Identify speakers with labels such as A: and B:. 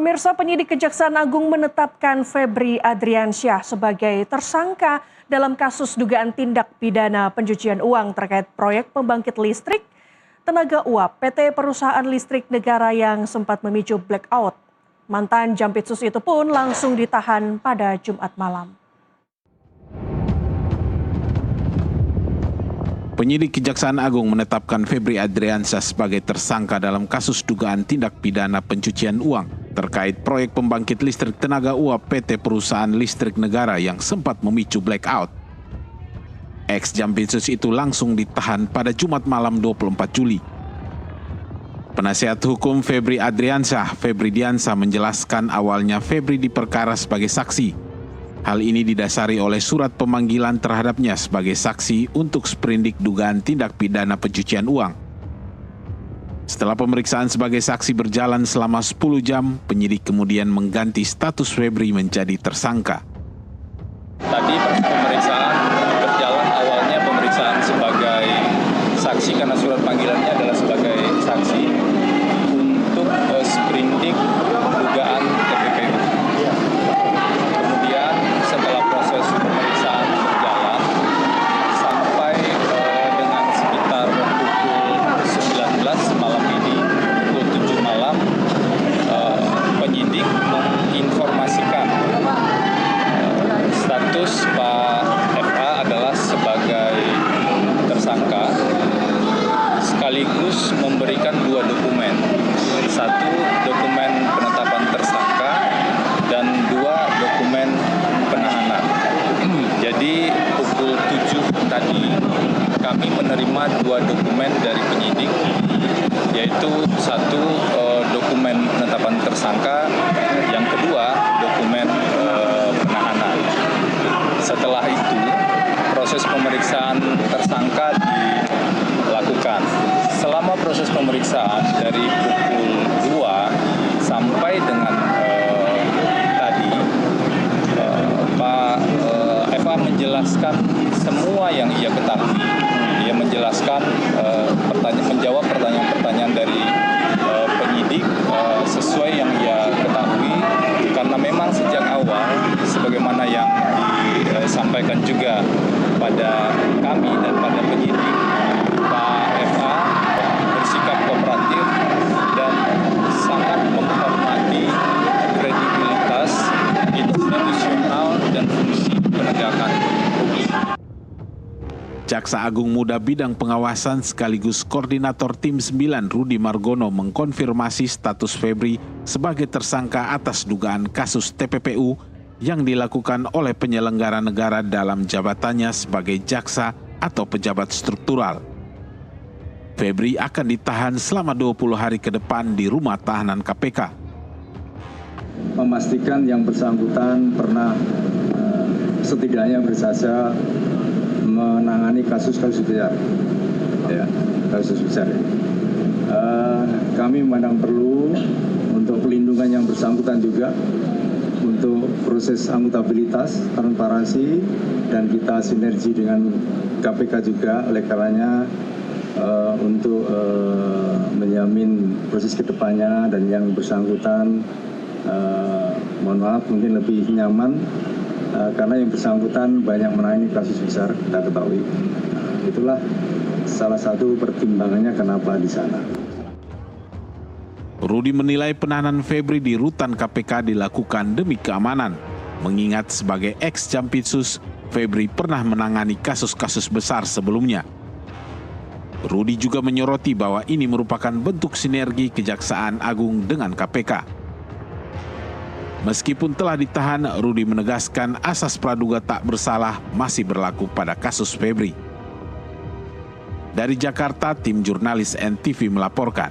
A: Pemirsa, penyidik Kejaksaan Agung menetapkan Febri Adriansyah sebagai tersangka dalam kasus dugaan tindak pidana pencucian uang terkait proyek pembangkit listrik tenaga uap PT Perusahaan Listrik Negara yang sempat memicu blackout. Mantan Jampitsus itu pun langsung ditahan pada Jumat malam.
B: Penyidik Kejaksaan Agung menetapkan Febri Adriansyah sebagai tersangka dalam kasus dugaan tindak pidana pencucian uang terkait proyek pembangkit listrik tenaga uap PT Perusahaan Listrik Negara yang sempat memicu blackout. Ex-Jampitsus itu langsung ditahan pada Jumat malam 24 Juli. Penasihat hukum Febri Adriansyah, Febri Diansyah, menjelaskan awalnya Febri diperkara sebagai saksi. Hal ini didasari oleh surat pemanggilan terhadapnya sebagai saksi untuk sprindik dugaan tindak pidana pencucian uang. Setelah pemeriksaan sebagai saksi berjalan selama 10 jam, penyidik kemudian mengganti status Febri menjadi tersangka.
C: Tadi proses pemeriksaan berjalan, awalnya pemeriksaan sebagai saksi karena surat panggilannya adalah sebagai saksi untuk sprindik dugaan TPPU. Kemudian setelah proses pemeriksaan berjalan sampai dengan sekitar pukul 19 malam ini, pukul 7 malam, penyidik menginformasikan status Pak FA adalah sebagai tersangka, sekaligus memberikan 2 dokumen. 1 dokumen penetapan tersangka dan 2 dokumen penahanan. Jadi pukul 7 tadi kami menerima 2 dokumen dari penyidik, yaitu 1 dokumen penetapan tersangka, yang kedua dokumen penahanan. Setelah itu proses pemeriksaan tersangka dilakukan. Selama proses pemeriksaan dari pukul 2 sampai dengan tadi, Pak Eva menjelaskan semua yang ia ketahui. Ia menjelaskan menjawab pertanyaan-pertanyaan dari penyidik sesuai yang ia ketahui, karena memang sejak awal sebagaimana yang disampaikan juga pada kami dan pada penyidik, Pak FA bersikap kooperatif dan sangat menghormati kredibilitas institusional dan fungsi penegakan hukum.
B: Jaksa Agung Muda Bidang Pengawasan sekaligus Koordinator Tim 9 Rudi Margono mengkonfirmasi status Febri sebagai tersangka atas dugaan kasus TPPU yang dilakukan oleh penyelenggara negara dalam jabatannya sebagai jaksa atau pejabat struktural. Febri akan ditahan selama 20 hari ke depan di rumah tahanan KPK.
D: Memastikan yang bersangkutan pernah setidaknya berjasa menangani kasus-kasus besar, kasus besar. Kami memandang perlu untuk pelindungan yang bersangkutan juga, untuk proses akuntabilitas, transparansi, dan kita sinergi dengan KPK juga, oleh karenanya untuk menjamin proses kedepannya dan yang bersangkutan mohon maaf mungkin lebih nyaman karena yang bersangkutan banyak menangani kasus besar, kita ketahui. Itulah salah satu pertimbangannya kenapa di sana.
B: Rudi menilai penahanan Febri di rutan KPK dilakukan demi keamanan, mengingat sebagai ex-Jampitsus, Febri pernah menangani kasus-kasus besar sebelumnya. Rudi juga menyoroti bahwa ini merupakan bentuk sinergi Kejaksaan Agung dengan KPK. Meskipun telah ditahan, Rudi menegaskan asas praduga tak bersalah masih berlaku pada kasus Febri. Dari Jakarta, tim jurnalis NTV melaporkan.